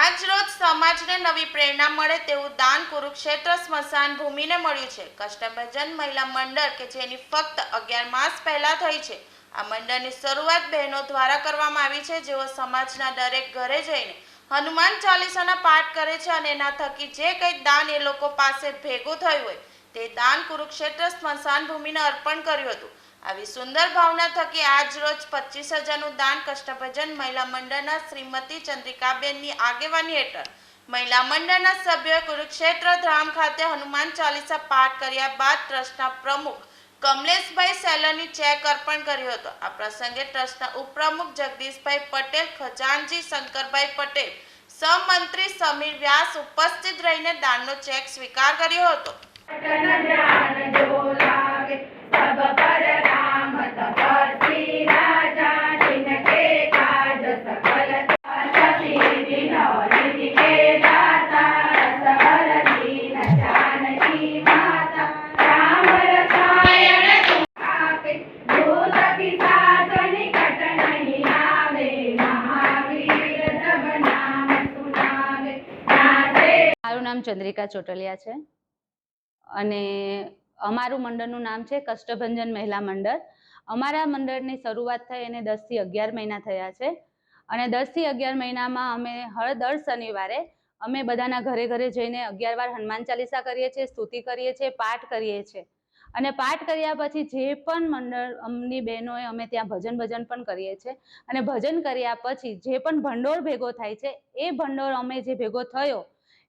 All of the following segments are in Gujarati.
આજ રોજ સમાજને નવી પ્રેરણા મળે તેવું દાન કુરુક્ષેત્ર સ્મશાન ભૂમિને મળ્યું છે. કષ્ટભંજન મહિલા મંડળ કે જેની ફક્ત 11 માસ પહેલા થઈ છે. આ મંડળની શરૂઆત બહેનો દ્વારા કરવામાં આવી છે, જેઓ સમાજના દરેક ઘરે જઈને હનુમાન ચાલીસાના પાઠ કરે છે અને એના થકી જે કંઈ દાન એ લોકો પાસે ભેગું થયું હોય તે દાન કુરુક્ષેત્ર સ્મશાન ભૂમિને અર્પણ કર્યું હતું. આવી સુંદર ભાવના થકી આજ રોજ 25,000નું દાન કષ્ટભંજન મહિલા મંડળના શ્રીમતી ચંદ્રિકાબેનની આગેવાની હેઠળ મહિલા મંડળના સભ્યોએ કુરુક્ષેત્ર ધામ ખાતે હનુમાન ચાલીસા પાઠ કર્યા બાદ ટ્રસ્ટના પ્રમુખ કમલેશભાઈ સેલરની ચેક અર્પણ કર્યો હતો. આ પ્રસંગે ટ્રસ્ટના ઉપપ્રમુખ જગદીશભાઈ પટેલ, ખજાનજી શંકરભાઈ પટેલ, સહમંત્રી સમીર વ્યાસ ઉપસ્થિત રહીને દાનનો ચેક સ્વીકાર કર્યો હતો. મારું નામ ચંદ્રિકા ચોટલિયા છે અને અમારું મંડળનું નામ છે કષ્ટભંજન મહિલા મંડળ. અમારા મંડળની શરૂઆત થઈ એને 10 થી 11 મહિના થયા છે અને 10 થી 11 મહિનામાં અમે દર શનિવારે અમે બધાના ઘરે ઘરે જઈને 11 વાર હનુમાન ચાલીસા કરીએ છીએ, સ્તુતિ કરીએ છીએ, પાઠ કરીએ છીએ અને પાઠ કર્યા પછી જે પણ મંડળ અમની બહેનોએ અમે ત્યાં ભજન પણ કરીએ છીએ અને ભજન કર્યા પછી જે પણ ભંડોળ ભેગો થાય છે એ ભંડોળ અમે જે ભેગો થયો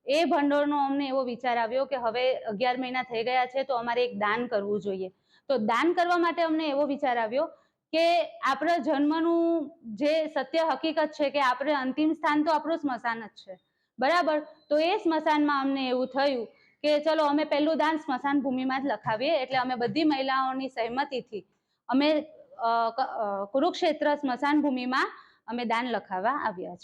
એ ભંડોળનો અમને એવો વિચાર આવ્યો કે હવે 11 મહિના થઈ ગયા છે તો અમારે એક દાન કરવું જોઈએ. તો દાન કરવા માટે અમને એવો વિચાર આવ્યો કે આપણા જન્મનું જે સત્ય હકીકત છે કે આપણે અંતિમ સ્થાન તો આપણું સ્મશાન જ છે, બરાબર. તો એ સ્મશાનમાં અમને એવું થયું કે ચલો અમે પહેલું દાન સ્મશાન ભૂમિમાં જ લખાવીએ. એટલે અમે બધી મહિલાઓની સહેમતીથી અમે કુરુક્ષેત્ર સ્મશાન ભૂમિમાં અમે દાન લખાવવા આવ્યા છે.